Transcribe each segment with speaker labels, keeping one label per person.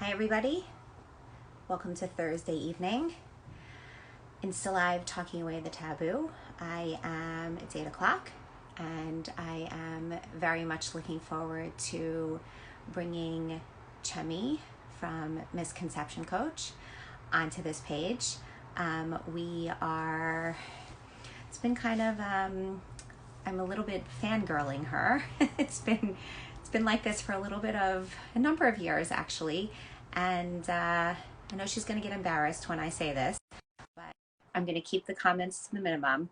Speaker 1: Hi everybody, welcome to Thursday evening. Insta Live Talking Away the Taboo. It's 8 o'clock and I am very much looking forward to bringing Chiemi from Misconception Coach onto this page. It's been kind of, I'm a little bit fangirling her. It's been like this for a number of years actually. And I know she's going to get embarrassed when I say this, but I'm going to keep the comments to the minimum.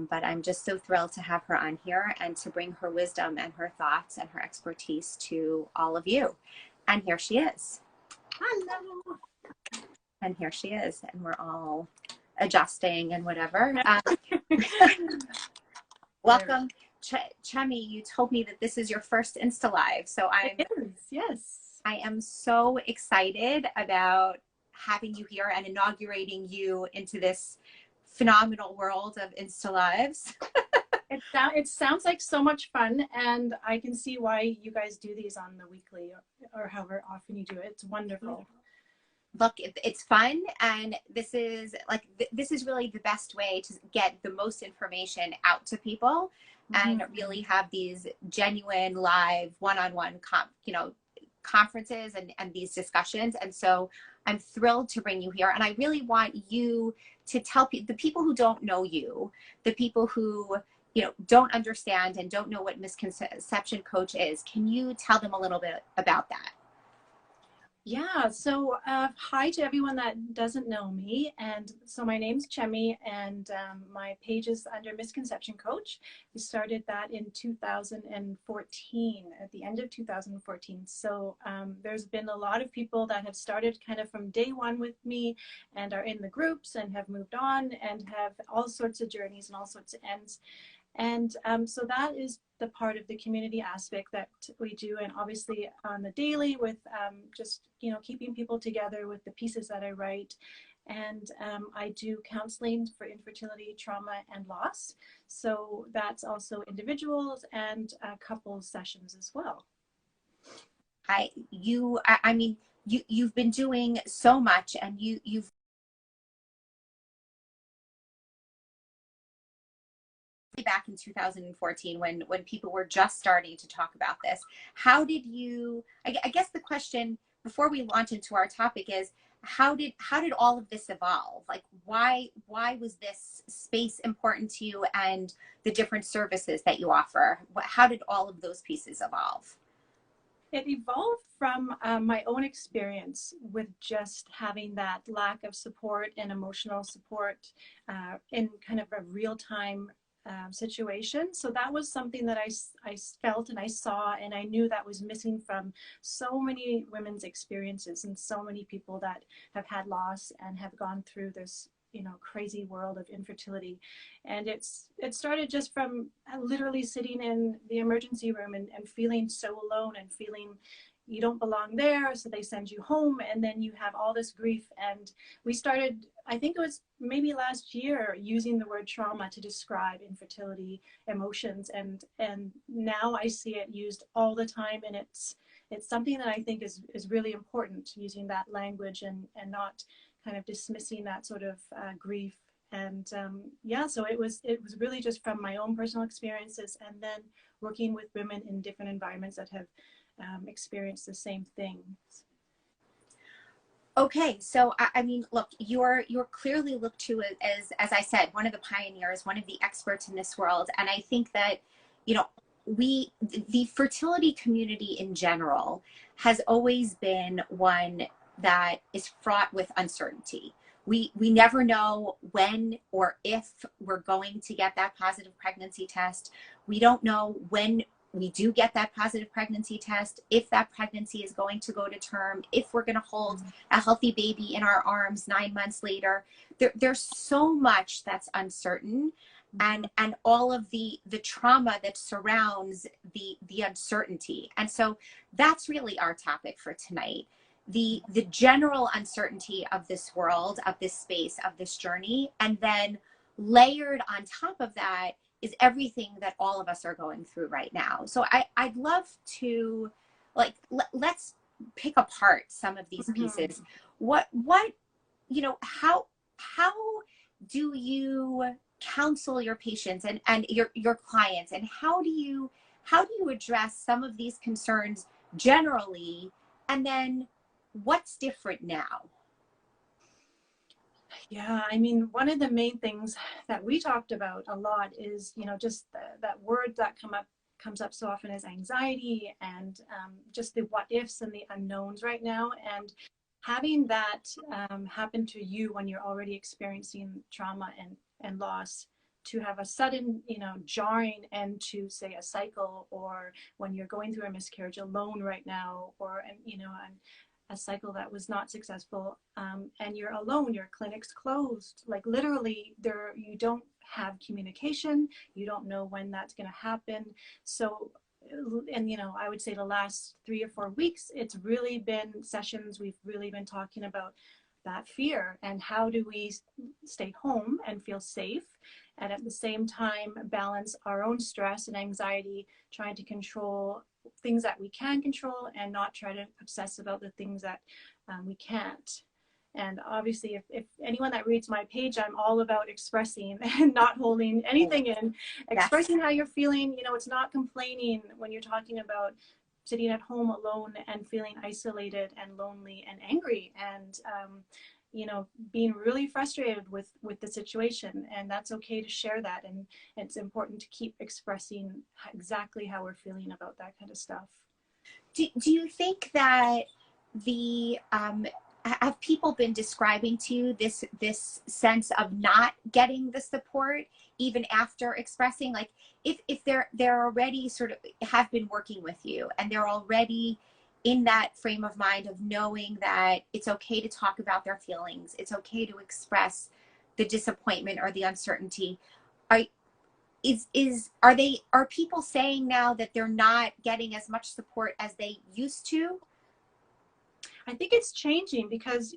Speaker 1: But I'm just so thrilled to have her on here and to bring her wisdom and her thoughts and her expertise to all of you. And here she is.
Speaker 2: Hello.
Speaker 1: And here she is. And we're all adjusting and whatever. Welcome. Chiemi, you told me that this is your first Insta Live. So
Speaker 2: It is, yes.
Speaker 1: I am so excited about having you here and inaugurating you into this phenomenal world of Insta Lives.
Speaker 2: It sounds like so much fun, and I can see why you guys do these on the weekly or however often you do it. It's wonderful.
Speaker 1: Look, it's fun, and this is really the best way to get the most information out to people and really have these genuine live one-on-one conferences and these discussions. And so I'm thrilled to bring you here, and I really want you to tell the people who don't know you, the people who don't understand and don't know what Misconception Coach is. Can you tell them a little bit about that?
Speaker 2: Yeah, so hi to everyone that doesn't know me. And so my name's Chiemi, and my page is under Misconception Coach. We started that in 2014, at the end of 2014. So there's been a lot of people that have started kind of from day one with me and are in the groups and have moved on and have all sorts of journeys and all sorts of ends. And so that is the part of the community aspect that we do, and obviously on the daily with just keeping people together with the pieces that I write. And I do counseling for infertility, trauma, and loss. So that's also individuals and couples sessions as well.
Speaker 1: You've been doing so much, and you've back in 2014 when people were just starting to talk about this. How did you, I guess the question before we launch into our topic is, how did all of this evolve? Like, why was this space important to you, and the different services that you offer? How did all of those pieces evolve?
Speaker 2: It evolved from my own experience with just having that lack of support and emotional support in kind of a real-time situation. So that was something that I felt and I saw, and I knew that was missing from so many women's experiences and so many people that have had loss and have gone through this crazy world of infertility. And it started just from literally sitting in the emergency room and feeling so alone and feeling you don't belong there, so they send you home, and then you have all this grief. And we started, I think it was maybe last year, using the word trauma to describe infertility emotions, and now I see it used all the time, and it's something that I think is really important, using that language and not kind of dismissing that sort of grief. And yeah, so it was really just from my own personal experiences, and then working with women in different environments that have experienced the same things.
Speaker 1: Okay, so I mean, look, you're clearly looked to as I said, one of the pioneers, one of the experts in this world, and I think that the fertility community in general has always been one that is fraught with uncertainty. We never know when or if we're going to get that positive pregnancy test. We don't know when we do get that positive pregnancy test, if that pregnancy is going to go to term, if we're going to hold a healthy baby in our arms 9 months later. There's so much that's uncertain, and all of the trauma that surrounds the uncertainty. And so that's really our topic for tonight. The general uncertainty of this world, of this space, of this journey, and then layered on top of that is everything that all of us are going through right now. So I'd love to, let's pick apart some of these
Speaker 2: Mm-hmm.
Speaker 1: pieces, what, how do you counsel your patients and your clients, and how do you address some of these concerns generally, and then what's different now?
Speaker 2: Yeah, I mean, one of the main things that we talked about a lot is, just that word that comes up so often is anxiety, and just the what ifs and the unknowns right now. And having that happen to you when you're already experiencing trauma and loss, to have a sudden, jarring end to, say, a cycle, or when you're going through a miscarriage alone right now, or, and a cycle that was not successful, and you're alone, your clinic's closed, like literally there, you don't have communication, you don't know when that's going to happen. So, and I would say the last 3 or 4 weeks, it's really been sessions, we've really been talking about that fear and how do we stay home and feel safe, and at the same time balance our own stress and anxiety, trying to control things that we can control and not try to obsess about the things that we can't. And obviously, if anyone that reads my page, I'm all about expressing and not holding anything in,
Speaker 1: Yes.
Speaker 2: expressing how you're feeling. It's not complaining when you're talking about sitting at home alone and feeling isolated and lonely and angry, and being really frustrated with the situation. And that's okay to share that, and it's important to keep expressing exactly how we're feeling about that kind of stuff.
Speaker 1: Do you think that the have people been describing to you this sense of not getting the support even after expressing, like if they're already sort of have been working with you and they're already in that frame of mind of knowing that it's okay to talk about their feelings, it's okay to express the disappointment or the uncertainty, are are people saying now that they're not getting as much support as they used to?
Speaker 2: I think it's changing because,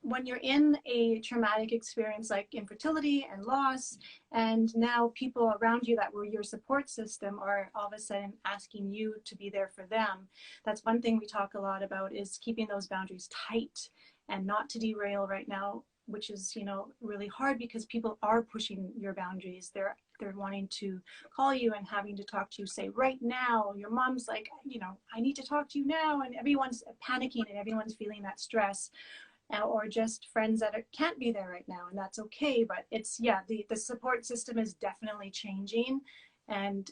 Speaker 2: when you're in a traumatic experience like infertility and loss, and now people around you that were your support system are all of a sudden asking you to be there for them. That's one thing we talk a lot about, is keeping those boundaries tight and not to derail right now, which is, really hard because people are pushing your boundaries. They're wanting to call you and having to talk to you, say, right now. Your mom's like, I need to talk to you now, and everyone's panicking and everyone's feeling that stress, or just friends that can't be there right now, and that's okay. But it's, yeah, the support system is definitely changing, and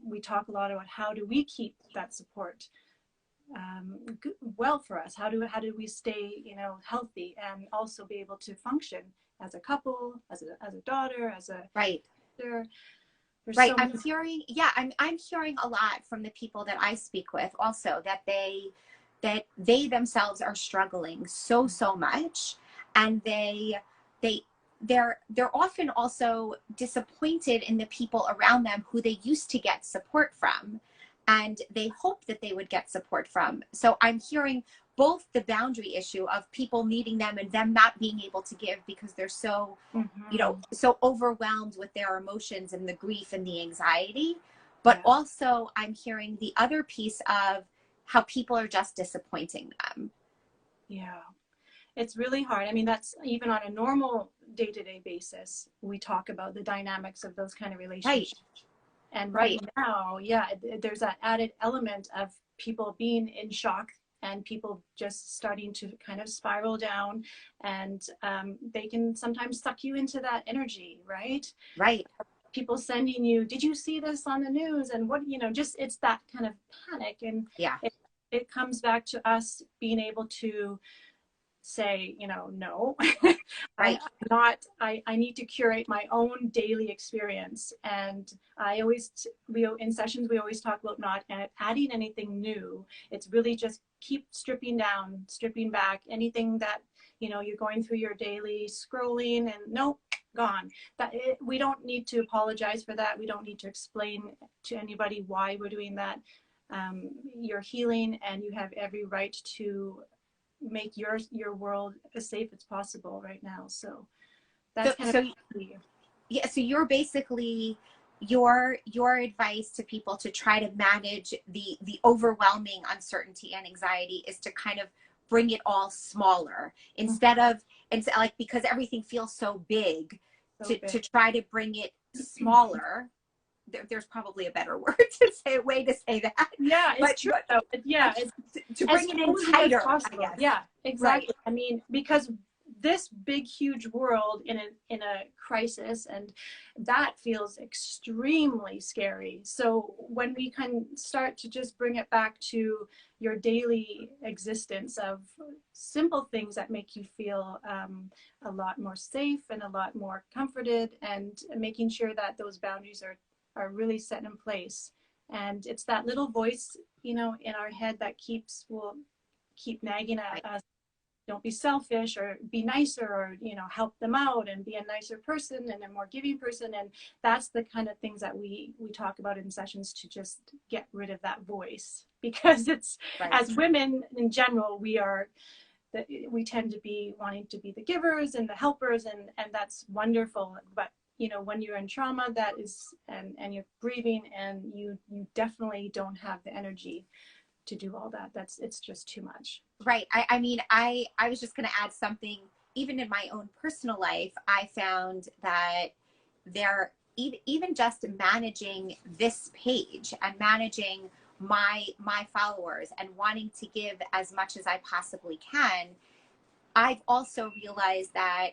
Speaker 2: we talk a lot about how do we keep that support well for us. How do we stay healthy and also be able to function as a couple, as a daughter, as a
Speaker 1: Right.
Speaker 2: sister. There's
Speaker 1: Right.
Speaker 2: so
Speaker 1: I'm
Speaker 2: many.
Speaker 1: hearing, yeah, I'm hearing a lot from the people that I speak with also that they themselves are struggling so much, and they they're often also disappointed in the people around them who they used to get support from, and they hope that they would get support from. So I'm hearing both the boundary issue of people needing them and them not being able to give because they're so,
Speaker 2: Mm-hmm.
Speaker 1: so overwhelmed with their emotions and the grief and the anxiety. But
Speaker 2: Yeah.
Speaker 1: also I'm hearing the other piece of how people are just disappointing them.
Speaker 2: Yeah. It's really hard. I mean, that's even on a normal day-to-day basis. We talk about the dynamics of those kind of
Speaker 1: Right.
Speaker 2: relationships. And right
Speaker 1: Right.
Speaker 2: now, yeah, there's that added element of people being in shock and people just starting to kind of spiral down, and they can sometimes suck you into that energy, right?
Speaker 1: Right.
Speaker 2: People sending you, did you see this on the news? And what, just it's that kind of panic. And
Speaker 1: Yeah.
Speaker 2: it comes back to us being able to say, no,
Speaker 1: Right.
Speaker 2: I need to curate my own daily experience. And in sessions, we always talk about not adding anything new. It's really just keep stripping down, stripping back anything that, you're going through your daily scrolling and nope, gone. We don't need to apologize for that. We don't need to explain to anybody why we're doing that. You're healing and you have every right to make your world as safe as possible right now. So
Speaker 1: So
Speaker 2: that's kind of
Speaker 1: so yeah, so you're basically your advice to people to try to manage the overwhelming uncertainty and anxiety is to kind of bring it all smaller instead of, and like, because everything feels so big, to try to bring it smaller. There's probably a better word to say, way to say that.
Speaker 2: Yeah, it's true. Yeah, it's
Speaker 1: to bring it in tighter, I guess.
Speaker 2: Yeah, exactly.
Speaker 1: Right.
Speaker 2: I mean, because this big, huge world in a crisis, and that feels extremely scary. So when we can start to just bring it back to your daily existence of simple things that make you feel a lot more safe and a lot more comforted, and making sure that those boundaries are really set in place. And it's that little voice, in our head that will keep nagging at us. Don't be selfish, or be nicer, or, help them out and be a nicer person and a more giving person. And that's the kind of things that we talk about in sessions, to just get rid of that voice, because it's, as women in general, we tend to be wanting to be the givers and the helpers, and that's wonderful. But when you're in trauma, that is, and you're grieving, and you definitely don't have the energy to do all that. It's just too much.
Speaker 1: Right. I mean, I was just going to add something. Even in my own personal life, I found that even just managing this page and managing my followers and wanting to give as much as I possibly can, I've also realized that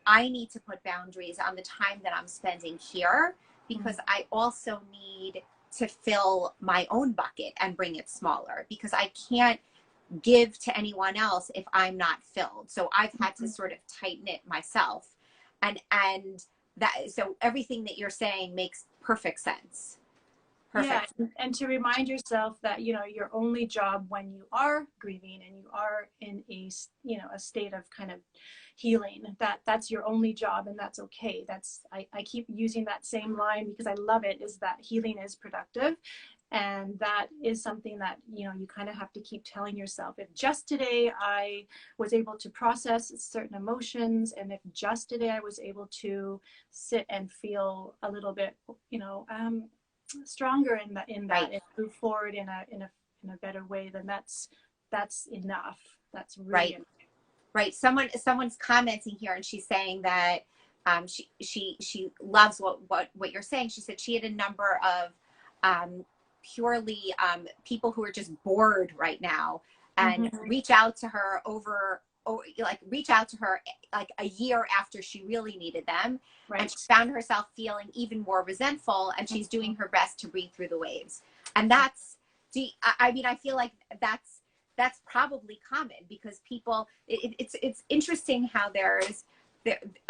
Speaker 1: I need to put boundaries on the time that I'm spending here, because I also need to fill my own bucket and bring it smaller, because I can't give to anyone else if I'm not filled. So I've had to sort of tighten it myself. And so everything that you're saying makes perfect sense. Perfect.
Speaker 2: Yeah, and to remind yourself that, your only job when you are grieving and you are in a state of kind of healing, that's your only job, and that's okay. I keep using that same line because I love it, is that healing is productive. And that is something that, you kind of have to keep telling yourself. If just today I was able to process certain emotions, and if just today I was able to sit and feel a little bit, stronger in that, and move forward in a better way, then that's enough. That's really enough.
Speaker 1: Right. Someone's commenting here, and she's saying that she loves what you're saying. She said she had a number of purely people who are just bored right now, and reach out to her like a year after she really needed them. And she found herself feeling even more resentful, and she's doing her best to breathe through the waves. And that's, I mean, I feel like that's probably common, because people, it's interesting how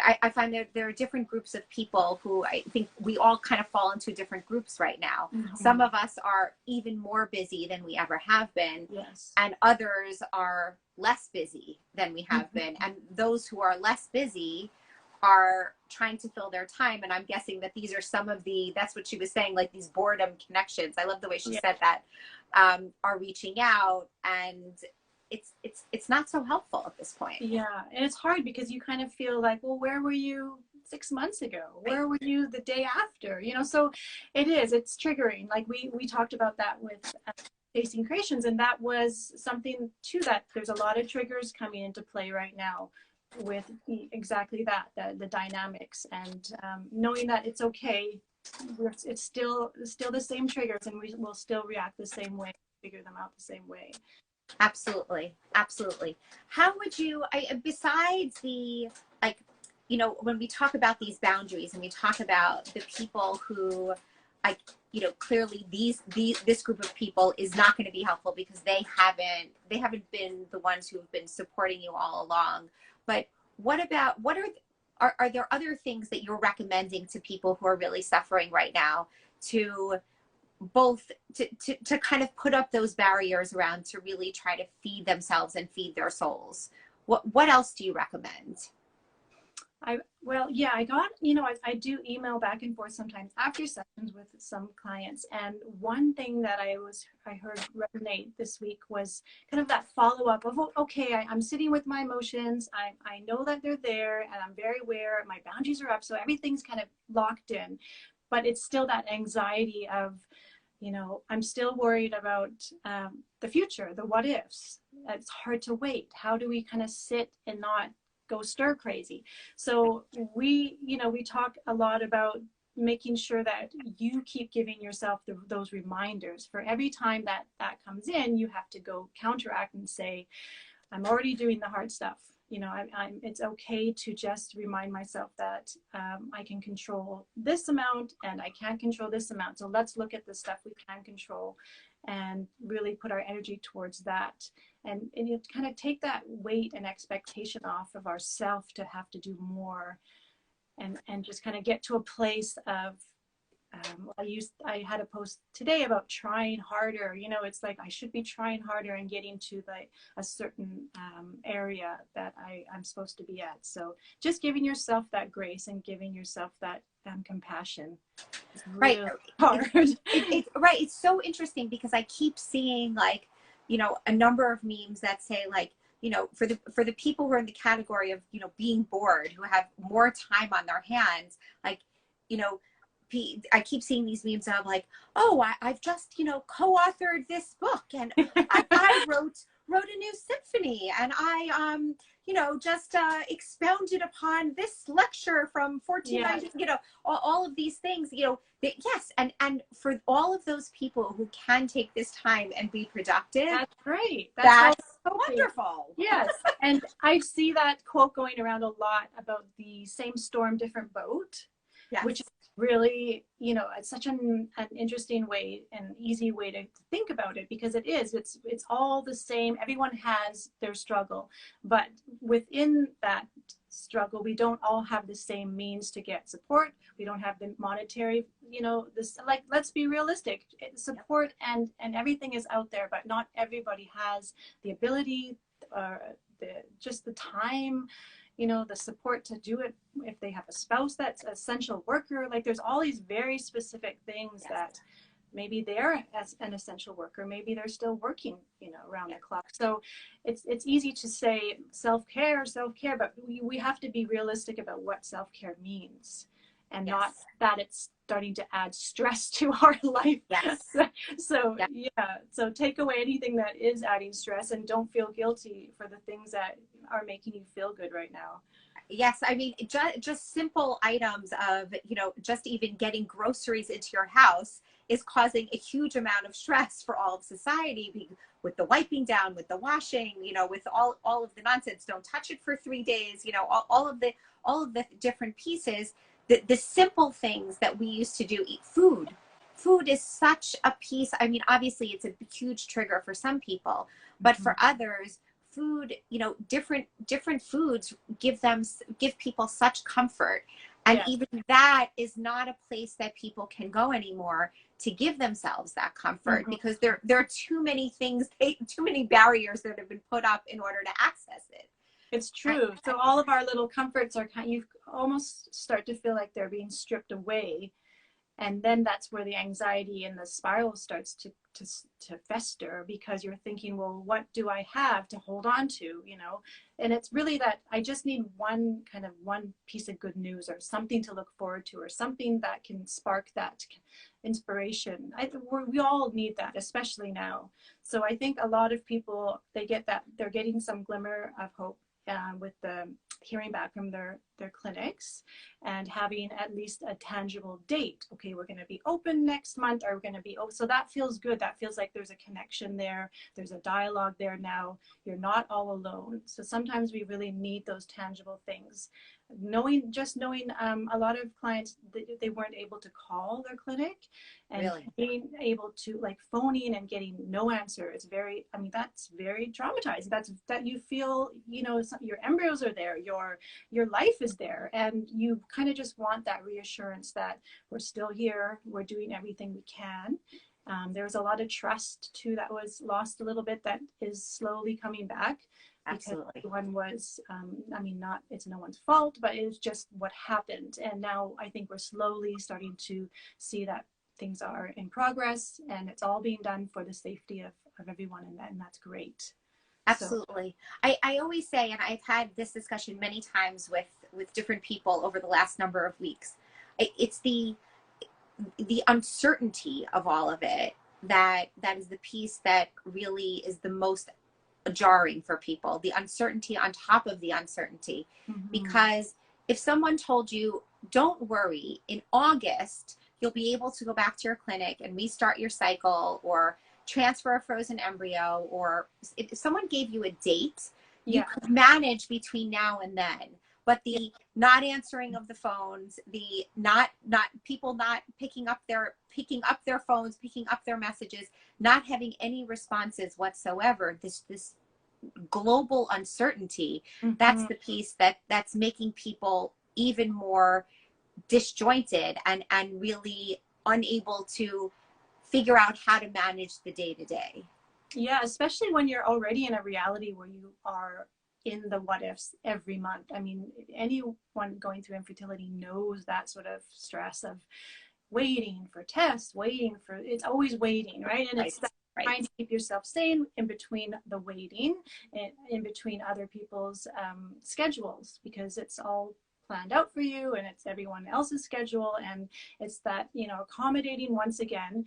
Speaker 1: I find there are different groups of people who I think we all kind of fall into different groups right now. Some of us are even more busy than we ever have been.
Speaker 2: Yes.
Speaker 1: And others are less busy than we have been. And those who are less busy are trying to fill their time. And I'm guessing that these are some of that's what she was saying, like these boredom connections. I love the way she said that, are reaching out, and it's not so helpful at this point.
Speaker 2: Yeah, and it's hard because you kind of feel like, well, where were you 6 months ago? Where were you the day after? So it's triggering. Like we talked about that with Facing Creations, and that was something too, that there's a lot of triggers coming into play right now with exactly that, the dynamics, and knowing that it's okay. It's still the same triggers, and we will still react the same way, figure them out the same way.
Speaker 1: Absolutely. Absolutely. How would you, besides when we talk about these boundaries, and we talk about the people who, clearly this group of people is not going to be helpful because they haven't been the ones who have been supporting you all along. But what are there other things that you're recommending to people who are really suffering right now, to both to kind of put up those barriers around, to really try to feed themselves and feed their souls? What else do you recommend?
Speaker 2: I got, I do email back and forth sometimes after sessions with some clients. And one thing that I heard resonate this week was kind of that follow-up of, okay, I'm sitting with my emotions. I know that they're there, and I'm very aware. My boundaries are up. So everything's kind of locked in. but it's still that anxiety of, you know, I'm still worried about the future, the what ifs. It's hard to wait. How do we kind of sit and not go stir crazy? So we, you know, we talk a lot about making sure that you keep giving yourself those reminders. For every time that that comes in, you have to go counteract and say, I'm already doing the hard stuff. You know, it's okay to just remind myself that I can control this amount and I can't control this amount. So let's look at the stuff we can control and really put our energy towards that. And you kind of take that weight and expectation off of ourself to have to do more, and just kind of get to a place of, I had a post today about trying harder. You know, it's like I should be trying harder and getting to a certain area that I'm supposed to be at. So just giving yourself that grace and giving yourself that compassion is really hard.
Speaker 1: Right. It's so interesting because I keep seeing, like, you know, a number of memes that say, like, you know, for the people who are in the category of, you know, being bored, who have more time on their hands, like, you know, I keep seeing these memes of like, oh, I've just, you know, co-authored this book, and I wrote a new symphony, and I you know, just expounded upon this lecture from 1490, you know, all of these things, you know, yes. And for all of those people who can take this time and be productive,
Speaker 2: that's great.
Speaker 1: That's wonderful.
Speaker 2: Yes. And I see that quote going around a lot about the same storm, different boat,
Speaker 1: yes.
Speaker 2: Which is really, you know, it's such an interesting way and easy way to think about it, because it's all the same. Everyone has their struggle, but within that struggle, we don't all have the same means to get support. We don't have the monetary, you know, this, like, let's be realistic, support and everything is out there, but not everybody has the ability or just the time, you know, the support to do it. If they have a spouse that's an essential worker, like, there's all these very specific things that maybe they're as an essential worker, maybe they're still working, you know, around the clock. So it's easy to say self-care, but we have to be realistic about what self-care means, and not that it's starting to add stress to our life. So so take away anything that is adding stress, and don't feel guilty for the things that are making you feel good right now.
Speaker 1: Yes, I mean, just simple items of, you know, just even getting groceries into your house is causing a huge amount of stress for all of society, with the wiping down, with the washing, you know, with all of the nonsense. Don't touch it for 3 days, you know, all of the different pieces. The simple things that we used to do, eat food. Food is such a piece. I mean, obviously it's a huge trigger for some people, but for others, food, you know, different foods give people such comfort. And even that is not a place that people can go anymore to give themselves that comfort, because there are too many things, too many barriers that have been put up in order to access it.
Speaker 2: It's true. So all of our little comforts are you almost start to feel like they're being stripped away. And then that's where the anxiety and the spiral starts to fester, because you're thinking, well, what do I have to hold on to, you know? And it's really that I just need one piece of good news, or something to look forward to, or something that can spark that inspiration. We all need that, especially now. So I think a lot of people, they're getting some glimmer of hope with the hearing back from their clinics, and having at least a tangible date. Okay, we're going to be open next month, or we're going to be so that feels good. That feels like there's a connection there, there's a dialogue there. Now you're not all alone. So sometimes we really need those tangible things. Knowing a lot of clients, they weren't able to call their clinic, and being able to, like, phoning and getting no answer is very, I mean, that's very traumatizing. That you feel, you know, your embryos are there, your life is there, and you kind of just want that reassurance that we're still here, we're doing everything we can. There's a lot of trust too that was lost a little bit, that is slowly coming back.
Speaker 1: Absolutely.
Speaker 2: Because one was, I mean, it's no one's fault, but it's just what happened. And now I think we're slowly starting to see that things are in progress, and it's all being done for the safety of everyone, and that's great.
Speaker 1: Absolutely. So, I always say, and I've had this discussion many times with different people over the last number of weeks, it's the uncertainty of all of it, that is the piece that really is the most jarring for people. The uncertainty on top of the uncertainty. Because if someone told you, don't worry, in August you'll be able to go back to your clinic and restart your cycle, or transfer a frozen embryo, or if someone gave you a date, you could manage between now and then. But the not answering of the phones, the not people not picking up their phones, picking up their messages, not having any responses whatsoever, this global uncertainty, that's the piece that's making people even more disjointed and really unable to figure out how to manage the day to day.
Speaker 2: Yeah, especially when you're already in a reality where you are in the what ifs every month. I mean, anyone going through infertility knows that sort of stress of waiting for tests, it's always waiting, right? And it's trying to keep yourself sane in between the waiting and in between other people's schedules, because it's all planned out for you and it's everyone else's schedule. And it's that, accommodating once again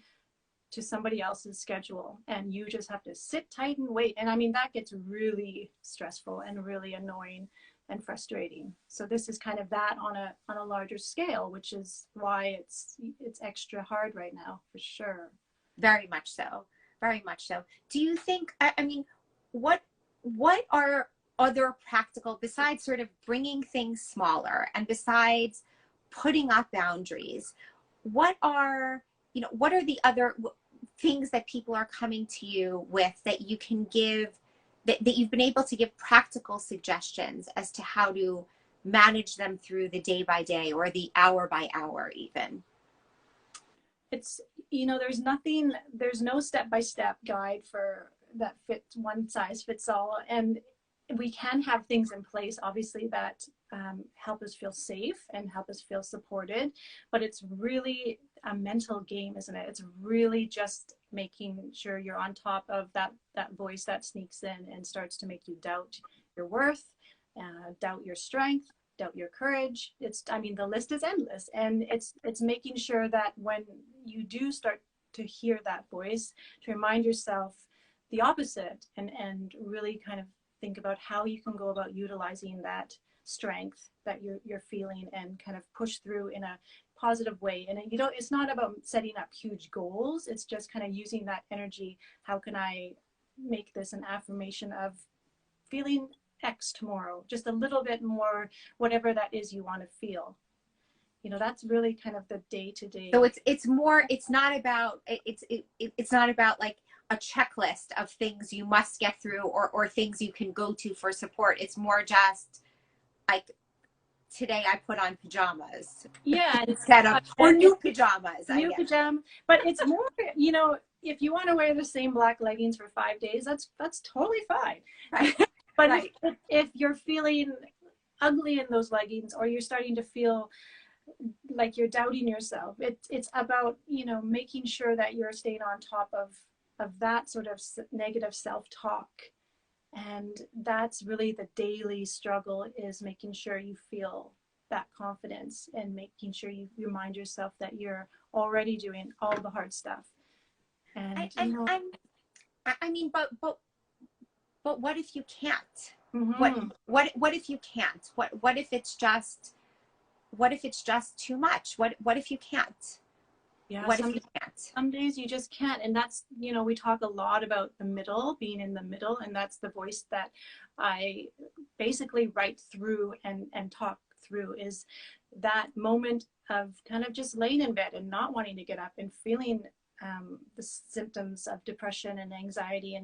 Speaker 2: to somebody else's schedule, and you just have to sit tight and wait. And I mean, that gets really stressful and really annoying and frustrating. So this is kind of that on a larger scale, which is why it's extra hard right now, for sure.
Speaker 1: Very much so. Very much so. Do you think, I mean, what are other practical, besides sort of bringing things smaller and besides putting up boundaries, what are the other things that people are coming to you with that you can give, that you've been able to give practical suggestions as to how to manage them through the day by day or the hour by hour even?
Speaker 2: It's, there's no step-by-step guide for that fits one size fits all. And we can have things in place, obviously, that help us feel safe and help us feel supported, but it's really a mental game, isn't it? It's really just making sure you're on top of that voice that sneaks in and starts to make you doubt your worth, doubt your strength, doubt your courage. The list is endless, and it's making sure that when you do start to hear that voice, to remind yourself the opposite, and really kind of think about how you can go about utilizing that strength that you're feeling and kind of push through in a positive way. And it's not about setting up huge goals. It's just kind of using that energy. How can I make this an affirmation of feeling X tomorrow, just a little bit more, whatever that is you want to feel. That's really kind of the day to day.
Speaker 1: So it's not about like a checklist of things you must get through or things you can go to for support. It's more just like, today I put on pajamas.
Speaker 2: Yeah.
Speaker 1: Instead of, or new pajamas.
Speaker 2: New pajamas. But it's more, if you want to wear the same black leggings for 5 days, that's totally fine.
Speaker 1: Right.
Speaker 2: But
Speaker 1: right.
Speaker 2: if you're feeling ugly in those leggings, or you're starting to feel like you're doubting yourself, it's about, making sure that you're staying on top of that sort of negative self-talk. And that's really the daily struggle, is making sure you feel that confidence and making sure you remind yourself that you're already doing all the hard stuff. And
Speaker 1: but what if you can't?
Speaker 2: Mm-hmm.
Speaker 1: What if you can't? What if it's just too much? What if you can't?
Speaker 2: Yeah,
Speaker 1: what if you can't?
Speaker 2: Some days you just can't. And that's, we talk a lot about the middle, being in the middle. And that's the voice that I basically write through and talk through, is that moment of kind of just laying in bed and not wanting to get up and feeling the symptoms of depression and anxiety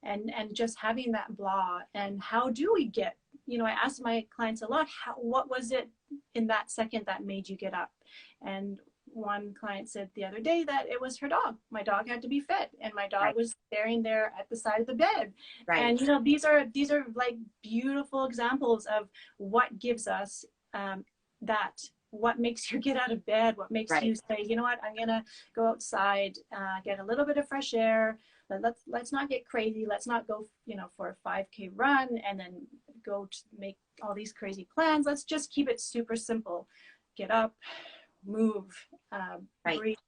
Speaker 2: and just having that blah. And how do we get, I ask my clients a lot, what was it in that second that made you get up? And one client said the other day that it was her dog. My dog had to be fed, and my dog was staring there at the side of the bed. Right. And these are like beautiful examples of what gives us what makes you get out of bed, what makes you say, you know what, I'm gonna go outside, get a little bit of fresh air. Let's not get crazy. Let's not go, for a 5K run and then go to make all these crazy plans. Let's just keep it super simple. Get up, move,
Speaker 1: Right.
Speaker 2: breathe,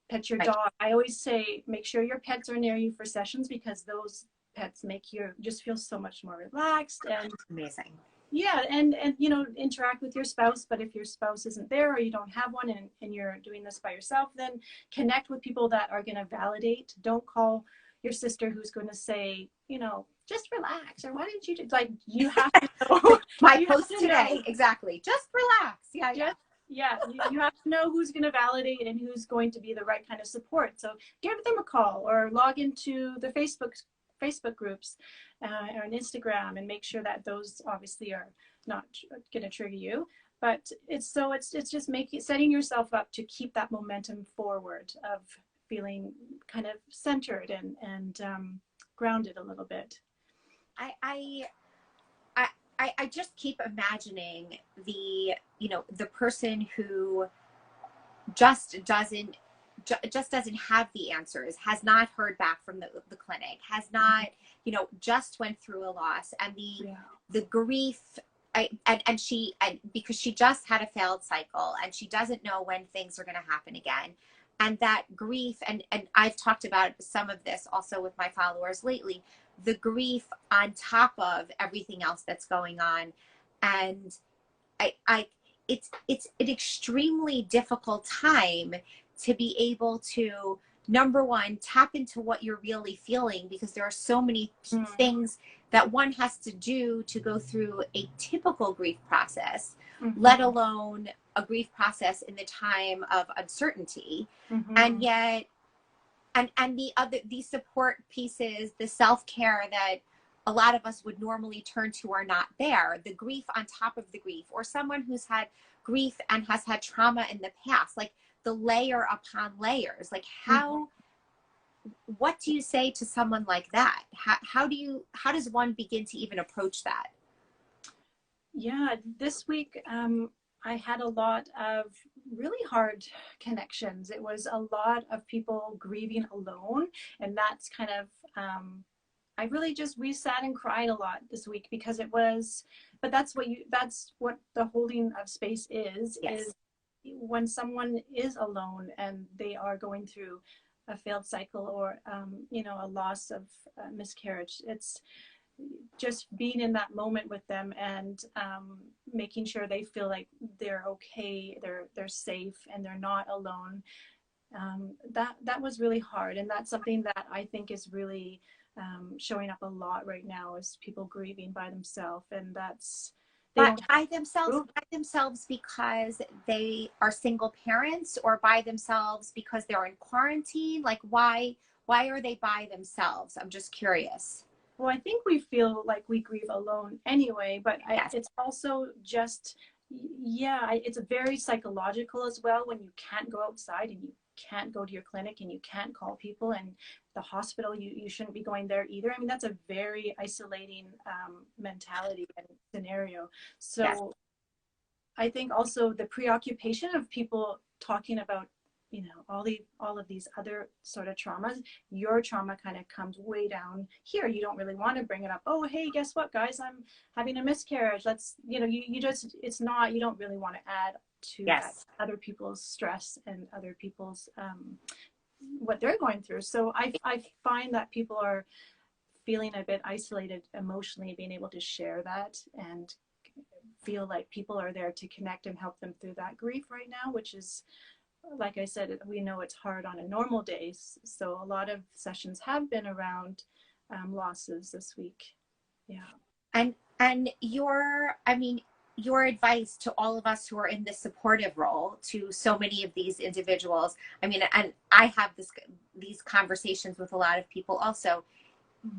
Speaker 2: pet your
Speaker 1: Right.
Speaker 2: dog. I always say, make sure your pets are near you for sessions, because those pets make you just feel so much more relaxed. And
Speaker 1: Amazing.
Speaker 2: yeah, and you know, interact with your spouse. But if your spouse isn't there, or you don't have one, and you're doing this by yourself, then connect with people that are going to validate. Don't call your sister who's going to say, you know, just relax, or why didn't you do, like, you have to know.
Speaker 1: My
Speaker 2: You have
Speaker 1: post
Speaker 2: to
Speaker 1: today.
Speaker 2: know.
Speaker 1: Exactly. Just relax. Yeah. Yeah.
Speaker 2: Just, yeah, you have to know who's going to validate and who's going to be the right kind of support. So give them a call, or log into the Facebook groups, or on Instagram, and make sure that those obviously are not going to trigger you. But it's just making, setting yourself up to keep that momentum forward of feeling kind of centered and grounded a little bit.
Speaker 1: I, I I just keep imagining the, the person who just doesn't just doesn't have the answers, has not heard back from the clinic, has not, just went through a loss, and the grief. And because she just had a failed cycle, and she doesn't know when things are going to happen again, and that grief, and I've talked about some of this also with my followers lately, the grief on top of everything else that's going on. And I it's an extremely difficult time to be able to, number one, tap into what you're really feeling, because there are so many things that one has to do to go through a typical grief process, let alone a grief process in the time of uncertainty. And yet, and these support pieces, the self-care that a lot of us would normally turn to, are not there. The grief on top of the grief, or someone who's had grief and has had trauma in the past, like the layer upon layers, like what do you say to someone like that? How does one begin to even approach that?
Speaker 2: Yeah, this week I had a lot of really hard connections. It was a lot of people grieving alone, and that's kind of I really just, we sat and cried a lot this week, because it was, but that's what the holding of space is.
Speaker 1: Yes.
Speaker 2: Is when someone is alone and they are going through a failed cycle, or a loss of miscarriage. It's just being in that moment with them, and making sure they feel like they're okay, they're safe, and they're not alone. That was really hard, and that's something that I think is really showing up a lot right now, is people grieving by themselves, and that's
Speaker 1: By themselves because they are single parents, or by themselves because they're in quarantine. Like, why are they by themselves? I'm just curious.
Speaker 2: Well, I think we feel like we grieve alone anyway, but
Speaker 1: Yes.
Speaker 2: it's also just, yeah, it's very psychological as well, when you can't go outside, and you can't go to your clinic, and you can't call people, and the hospital, you shouldn't be going there either. I mean, that's a very isolating mentality and scenario. So
Speaker 1: Yes.
Speaker 2: I think also the preoccupation of people talking about, all of these other sort of traumas. Your trauma kind of comes way down here. You don't really want to bring it up. Oh, hey, guess what, guys? I'm having a miscarriage. Let's, you just, it's not, you don't really want to add to that, other people's stress and other people's what they're going through. So I find that people are feeling a bit isolated emotionally, being able to share that and feel like people are there to connect and help them through that grief right now, which is, like I said, we know it's hard on a normal day. So a lot of sessions have been around losses this week. Yeah.
Speaker 1: And your advice to all of us who are in this supportive role to so many of these individuals, and I have these conversations with a lot of people also,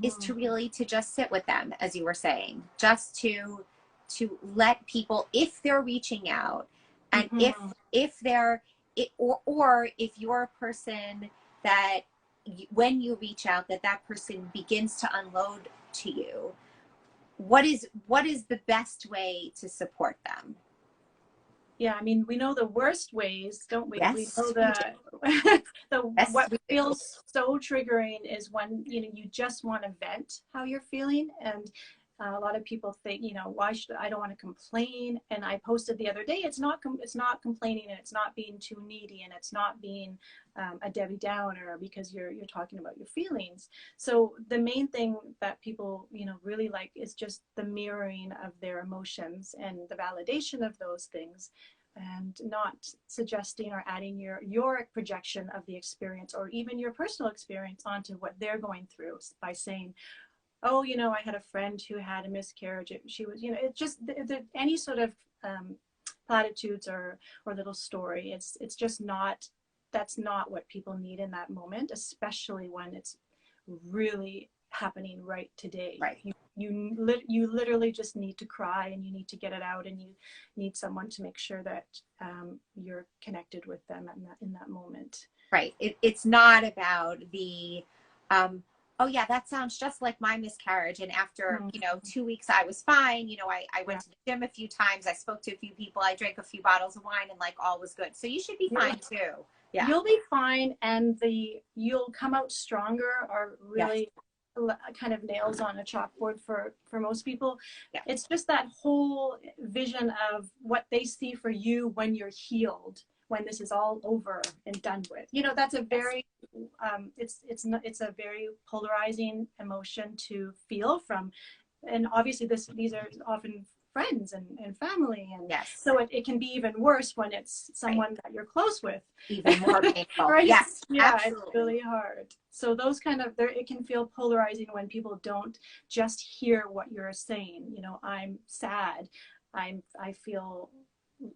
Speaker 1: is to really to just sit with them, as you were saying, just to let people, if they're reaching out, and if they're or if you're a person that when you reach out, that person begins to unload to you, what is the best way to support them?
Speaker 2: Yeah, I mean, we know the worst ways, don't we?
Speaker 1: Yes,
Speaker 2: we know what feels so triggering is when you just want to vent how you're feeling, and A lot of people think, you know, why should I don't want to complain. And I posted the other day, it's not complaining, and it's not being too needy, and it's not being a Debbie Downer because you're talking about your feelings. So the main thing that people, you know, really like is just the mirroring of their emotions and the validation of those things, and not suggesting or adding your projection of the experience or even your personal experience onto what they're going through by saying, oh, you know, I had a friend who had a miscarriage. She was, you know, it's just any sort of platitudes or little story. It's just not, that's not what people need in that moment, especially when it's really happening right today.
Speaker 1: Right.
Speaker 2: You literally just need to cry, and you need to get it out, and you need someone to make sure that you're connected with them in that moment.
Speaker 1: Right. It's not about the, oh yeah, that sounds just like my miscarriage. And after, you know, 2 weeks, I was fine. You know, I went to the gym a few times. I spoke to a few people. I drank a few bottles of wine, and like all was good. So you should be fine too. Yeah.
Speaker 2: You'll be fine. And you'll come out stronger, or really kind of nails on a chalkboard for most people.
Speaker 1: Yeah.
Speaker 2: It's just that whole vision of what they see for you when you're healed, when this is all over and done with. You know, that's a very it's a very polarizing emotion to feel from, and obviously these are often friends and family, and so it can be even worse when it's someone that you're close with.
Speaker 1: Even more painful.
Speaker 2: Right?
Speaker 1: Yes,
Speaker 2: yeah,
Speaker 1: absolutely.
Speaker 2: it's really hard. So those kind of it can feel polarizing when people don't just hear what you're saying. You know, I'm sad, I feel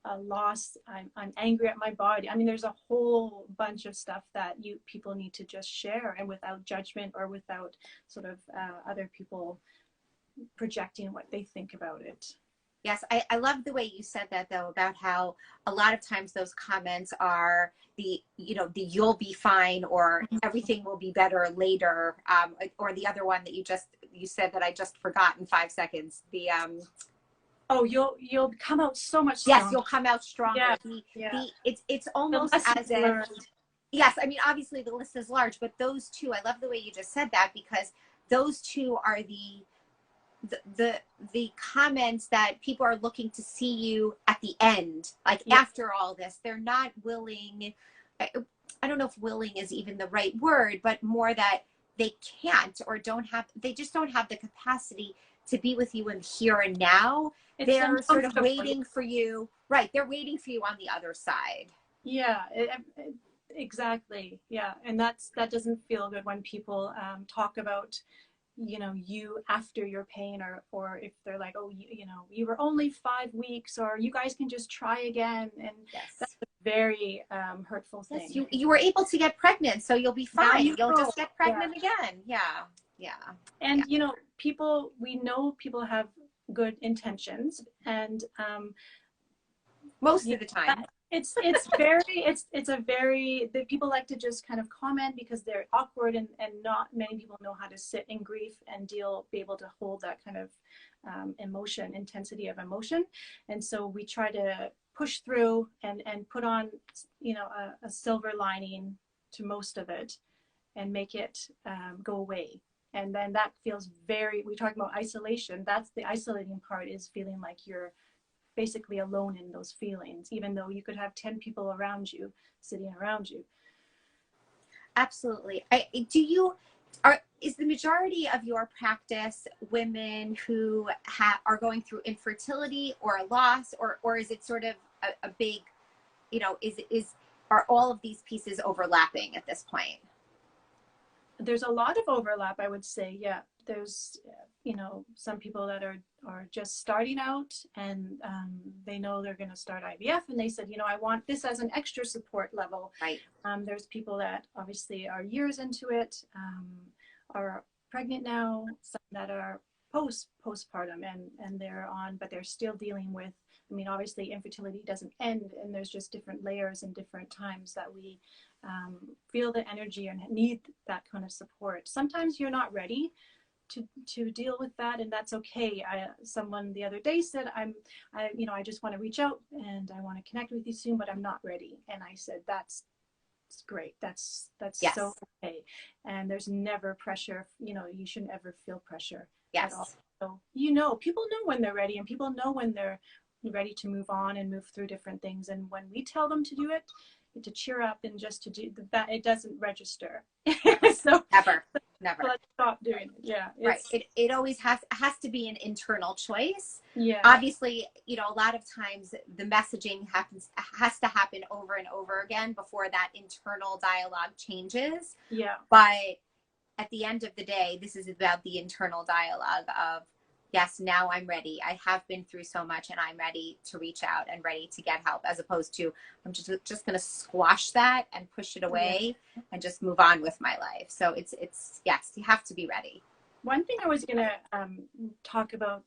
Speaker 2: a loss, I'm angry at my body. I mean, there's a whole bunch of stuff that people need to just share, and without judgment or without sort of other people projecting what they think about it.
Speaker 1: Yes, I love the way you said that, though, about how a lot of times those comments are the, you know, the you'll be fine, or everything will be better later, or the other one that you said that I just forgot in 5 seconds. The
Speaker 2: oh, you'll come out so much stronger.
Speaker 1: Yes, you'll come out stronger. It's almost as if, yes, I mean, obviously the list is large, but those two, I love the way you just said that, because those two are the comments that people are looking to see you at the end, like after all this. They're not willing, I don't know if willing is even the right word, but more that they can't or they just don't have the capacity to be with you in here and now. They're sort of waiting for you. Right. They're waiting for you on the other side.
Speaker 2: Yeah, exactly. Yeah. And that doesn't feel good when people talk about, you know, you after your pain, or if they're like, oh, you know, you were only 5 weeks, or you guys can just try again. And that's a very hurtful thing.
Speaker 1: Yes, you were able to get pregnant, so you'll be fine. You'll just get pregnant again. Yeah.
Speaker 2: And you know, we know people have good intentions, and
Speaker 1: most of the time
Speaker 2: it's a very that people like to just kind of comment because they're awkward, and not many people know how to sit in grief and be able to hold that kind of intensity of emotion. And so we try to push through and put on, you know, a silver lining to most of it, and make it go away. And then that feels we talk about isolation. That's the isolating part, is feeling like you're basically alone in those feelings, even though you could have 10 people around you, sitting around you.
Speaker 1: Absolutely. Is the majority of your practice women who are going through infertility or loss, or is it sort of a big, you know, are all of these pieces overlapping at this point?
Speaker 2: There's a lot of overlap, I would say. Yeah, there's, you know, some people that are just starting out, and they know they're going to start IVF, and they said, you know, I want this as an extra support level.
Speaker 1: Right.
Speaker 2: There's people that obviously are years into it, are pregnant now, some that are postpartum, and they're on, but they're still dealing with, I mean, obviously infertility doesn't end, and there's just different layers and different times that we feel the energy and need that kind of support. Sometimes you're not ready to deal with that, and that's okay. Someone the other day said, I just want to reach out and I want to connect with you soon, but I'm not ready. And I said, that's great. That's
Speaker 1: Yes.
Speaker 2: so okay. And there's never pressure. You know, you shouldn't ever feel pressure at all.
Speaker 1: Yes.
Speaker 2: So, you know, people know when they're ready, and people know when they're ready to move on and move through different things. And when we tell them to do it, to cheer up and just to do that, it doesn't register. So
Speaker 1: Never. Never.
Speaker 2: let's stop doing it. Yeah.
Speaker 1: Right. It always has to be an internal choice.
Speaker 2: Yeah.
Speaker 1: Obviously, you know, a lot of times the messaging has to happen over and over again before that internal dialogue changes.
Speaker 2: Yeah.
Speaker 1: But at the end of the day, this is about the internal dialogue of, yes, now I'm ready. I have been through so much and I'm ready to reach out and ready to get help, as opposed to I'm just going to squash that and push it away and just move on with my life. So it's yes, you have to be ready.
Speaker 2: One thing I was going to talk about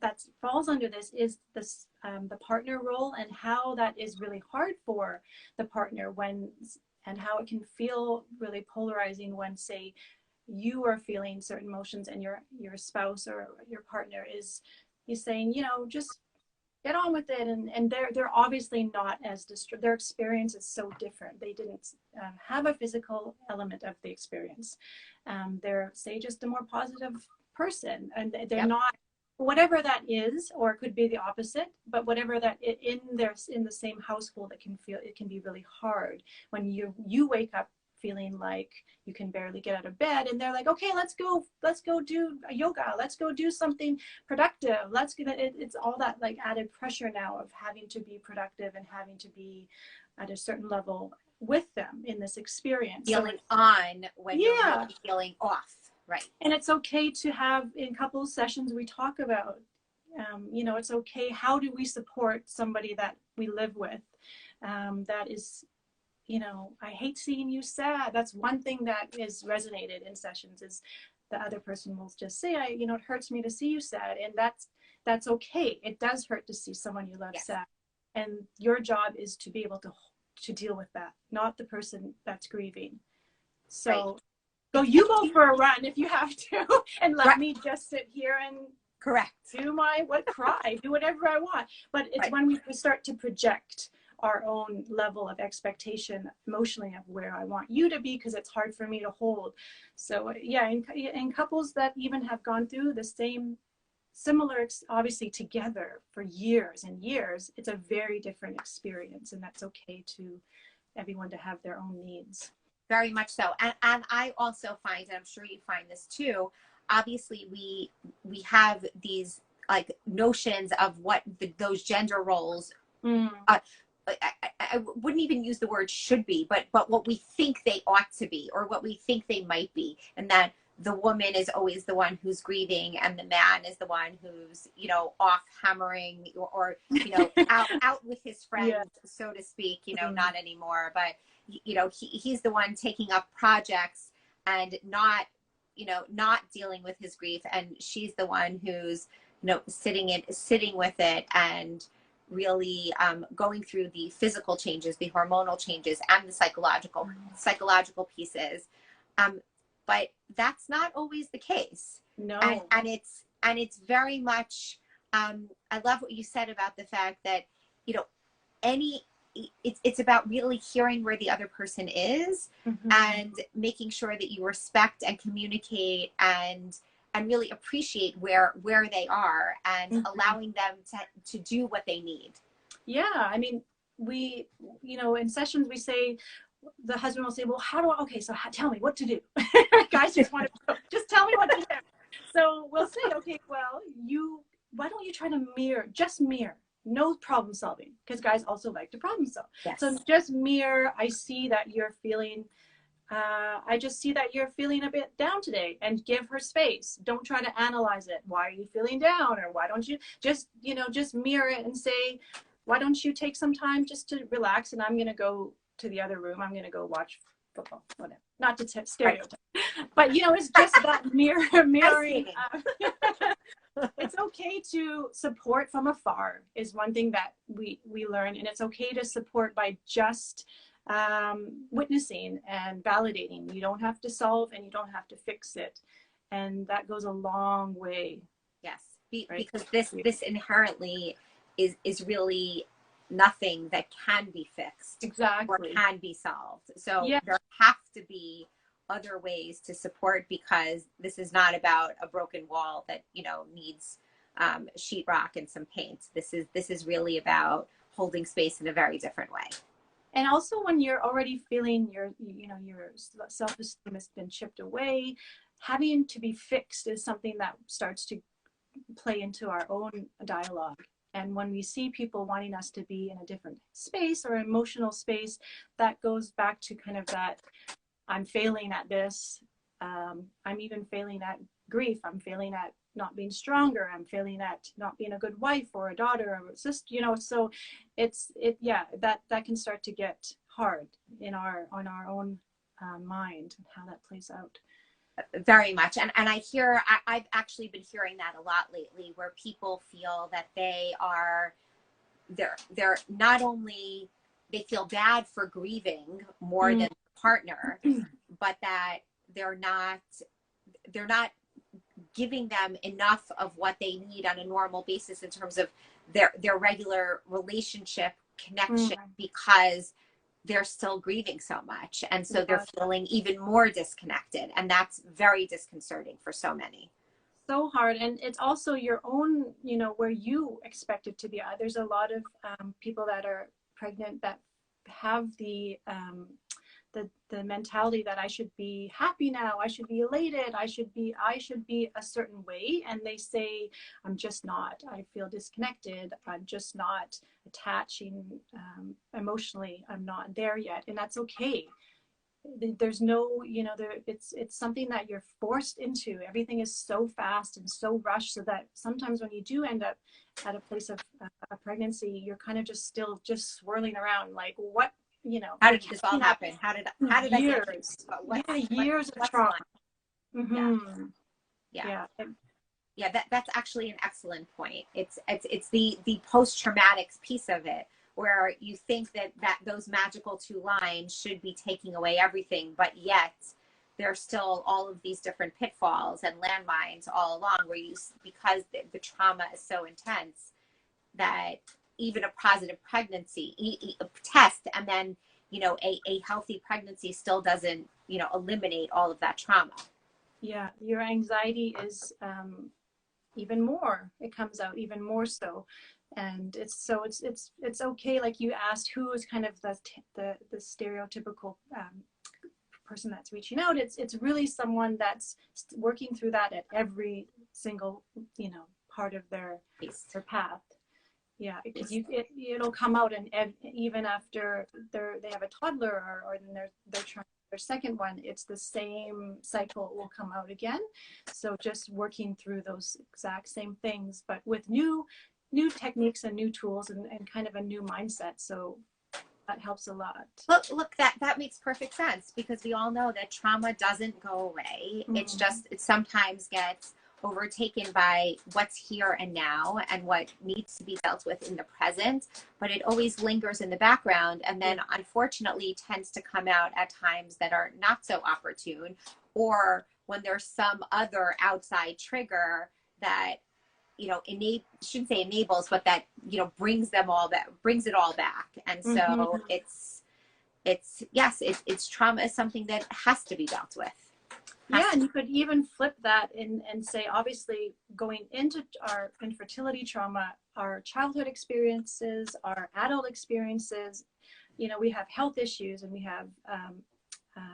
Speaker 2: that falls under this is this the partner role, and how that is really hard for the partner and how it can feel really polarizing when, say, you are feeling certain emotions and your spouse or your partner is saying, you know, just get on with it, and they're obviously not as their experience is so different. They didn't have a physical element of the experience. They're, say, just a more positive person, and they're not, whatever that is, or it could be the opposite, but whatever that in the same household, it can be really hard when you wake up feeling like you can barely get out of bed, and they're like, okay, let's go do yoga, let's go do something productive, it's all that like added pressure now of having to be productive and having to be at a certain level with them in this experience,
Speaker 1: feeling on when you're really feeling off. Right.
Speaker 2: And it's okay to have, in couples sessions, we talk about you know, it's okay, how do we support somebody that we live with that is, you know, I hate seeing you sad. That's one thing that is resonated in sessions, is the other person will just say, you know, it hurts me to see you sad. And that's okay. It does hurt to see someone you love sad. And your job is to be able to deal with that, not the person that's grieving. So you go for a run if you have to, and let me just sit here and cry, do whatever I want. But it's when we start to project our own level of expectation emotionally of where I want you to be, because it's hard for me to hold. So yeah, in couples that even have gone through the similar, obviously together for years and years, it's a very different experience, and that's okay to everyone to have their own needs.
Speaker 1: Very much so. And I also find, and I'm sure you find this too, obviously we have these like notions of what those gender roles I wouldn't even use the word should be, but what we think they ought to be, or what we think they might be. And that the woman is always the one who's grieving, and the man is the one who's, you know, off hammering, or you know, out with his friends, so to speak, you know, not anymore. But, you know, he's the one taking up projects and not dealing with his grief. And she's the one who's, you know, sitting with it and really going through the physical changes, the hormonal changes, and the psychological pieces. But that's not always the case.
Speaker 2: No.
Speaker 1: And it's very much, I love what you said about the fact that, you know, it's about really hearing where the other person is, and making sure that you respect and communicate and really appreciate where they are, and allowing them to do what they need.
Speaker 2: Yeah. I mean, we, you know, in sessions, we say, the husband will say, well, tell me what to do. Guys just want to, just tell me what to do. So we'll say, okay, well, why don't you try to mirror, no problem solving, because guys also like to problem solve.
Speaker 1: Yes.
Speaker 2: So just mirror, I see that you're feeling, I just see that you're feeling a bit down today, and give her space. Don't try to analyze it. Why are you feeling down? Or why don't you just mirror it and say, why don't you take some time just to relax, and I'm going to go to the other room. I'm going to go watch football, whatever. Not to stereotype, but, you know, it's just that mirroring. It's okay to support from afar is one thing that we learn, and it's okay to support by just witnessing and validating. You don't have to solve, and you don't have to fix it, and that goes a long way.
Speaker 1: Yes, because this inherently is really nothing that can be fixed or
Speaker 2: Exactly.
Speaker 1: can be solved. So
Speaker 2: Yeah.
Speaker 1: there have to be other ways to support, because this is not about a broken wall that, you know, needs sheetrock and some paint. This is really about holding space in a very different way.
Speaker 2: And also when you're already feeling your self-esteem has been chipped away, having to be fixed is something that starts to play into our own dialogue. And when we see people wanting us to be in a different space or emotional space, that goes back to kind of that, I'm failing at this. I'm even failing at grief. I'm failing at not being stronger. I'm failing at not being a good wife or a daughter or a sister, so that can start to get hard on our own mind and how that plays out.
Speaker 1: Very much. And I've actually been hearing that a lot lately, where people feel that they're not only, they feel bad for grieving more than the partner, but that they're not giving them enough of what they need on a normal basis in terms of their regular relationship connection, because they're still grieving so much. And so they're feeling even more disconnected. And that's very disconcerting for so many.
Speaker 2: So hard. And it's also your own, where you expect it to be. There's a lot of people that are pregnant that have the mentality that I should be happy now, I should be elated, I should be a certain way, and they say, I'm just not. I feel disconnected. I'm just not attaching emotionally. I'm not there yet, and that's okay. There's no, it's something that you're forced into. Everything is so fast and so rushed, so that sometimes when you do end up at a place of a pregnancy, you're kind of just still just swirling around, like, what,
Speaker 1: how did this all happen? How did I get
Speaker 2: here? Years of trauma. Mm-hmm.
Speaker 1: Yeah. That's actually an excellent point. It's the post-traumatic piece of it, where you think that those magical 2 lines should be taking away everything, but yet there's still all of these different pitfalls and landmines all along, where because the trauma is so intense, that even a positive pregnancy test, and then, a healthy pregnancy still doesn't, eliminate all of that trauma.
Speaker 2: Yeah, your anxiety is even more. It comes out even more so, and it's okay. Like you asked, who is kind of the stereotypical person that's reaching out? It's really someone that's working through that at every single part of their path. Yeah, because it'll come out, and even after they have a toddler, or they're trying their second one, it's the same cycle will come out again. So just working through those exact same things, but with new techniques and new tools, and kind of a new mindset. So that helps a lot.
Speaker 1: Look, that makes perfect sense, because we all know that trauma doesn't go away. It sometimes gets overtaken by what's here and now, and what needs to be dealt with in the present, but it always lingers in the background, and then unfortunately tends to come out at times that are not so opportune, or when there's some other outside trigger that shouldn't say enables, but that brings it all back. And so it's trauma is something that has to be dealt with.
Speaker 2: And you could even flip that and say, obviously, going into our infertility trauma, our childhood experiences, our adult experiences, we have health issues, and we have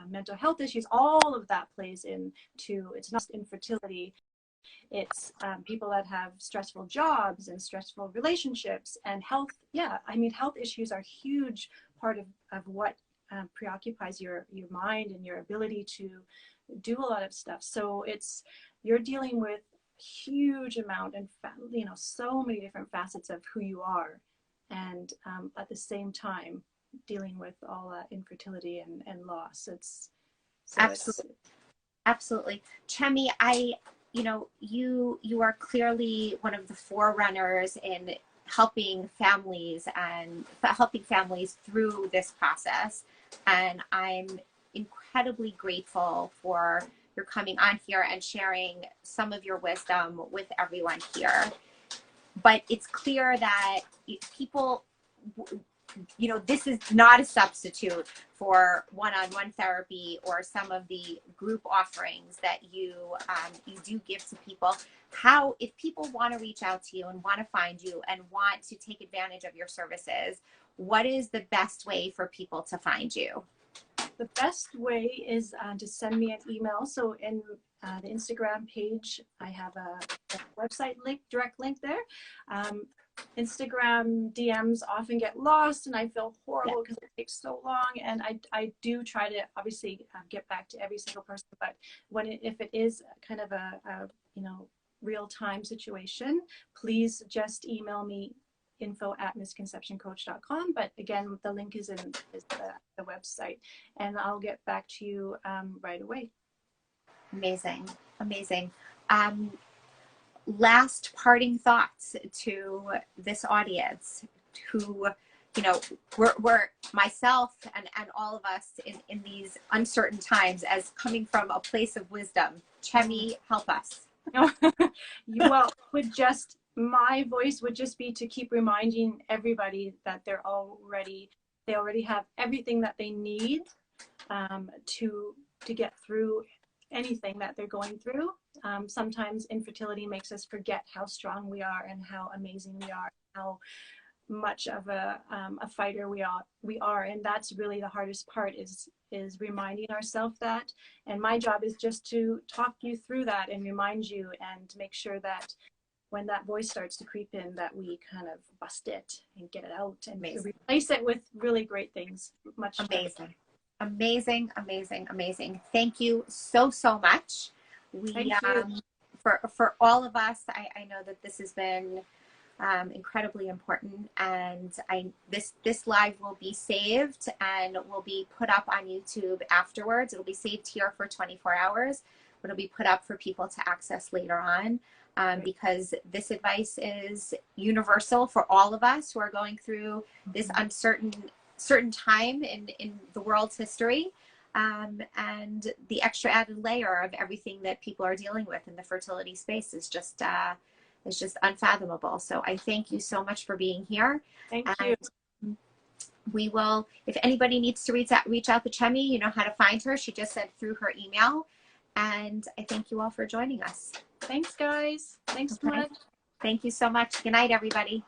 Speaker 2: mental health issues. All of that plays into, it's not just infertility. It's people that have stressful jobs and stressful relationships and health. Yeah, I mean, health issues are a huge part of what preoccupies your mind and your ability to do a lot of stuff. So you're dealing with huge amount and so many different facets of who you are, and at the same time dealing with all that infertility and loss.
Speaker 1: Absolutely. Chiemi, you are clearly one of the forerunners in helping families through this process, and I'm incredibly grateful for your coming on here and sharing some of your wisdom with everyone here. But it's clear that people you know, this is not a substitute for one-on-one therapy or some of the group offerings that you do give to people. How, if people want to reach out to you and want to find you and want to take advantage of your services, what is the best way for people to find you?
Speaker 2: The best way is to send me an email. So in the Instagram page, I have a website link, direct link there. Instagram DMs often get lost, and I feel horrible because it takes so long. And I do try to obviously get back to every single person, but if it is kind of a you know, real-time situation, please just email me, info@misconceptioncoach.com. But again, the link is in the website, and I'll get back to you right away.
Speaker 1: Amazing, amazing. Last parting thoughts to this audience who, you know, we're myself and all of us in these uncertain times, as coming from a place of wisdom. Chiemi, help us.
Speaker 2: Well, my voice would just be to keep reminding everybody that they already have everything that they need to get through anything that they're going through. Sometimes infertility makes us forget how strong we are and how amazing we are, how much of a fighter we are, and that's really the hardest part, is reminding ourselves that. And my job is just to talk you through that and remind you, and make sure that when that voice starts to creep in, that we kind of bust it and get it out and replace it with really great things. Much
Speaker 1: amazing
Speaker 2: better.
Speaker 1: Amazing, amazing, amazing. Thank you so much. For all of us, I know that this has been incredibly important, and this live will be saved and will be put up on YouTube afterwards. It'll be saved here for 24 hours, but it'll be put up for people to access later on, because this advice is universal for all of us who are going through this uncertain time in the world's history, and the extra added layer of everything that people are dealing with in the fertility space is just unfathomable. So I thank you so much for being here.
Speaker 2: Thank you.
Speaker 1: We will, if anybody needs to reach out to Chiemi, you know how to find her. She just said through her email. And I thank you all for joining us.
Speaker 2: Thanks, guys. Thanks so much.
Speaker 1: Thank you so much. Good night, everybody.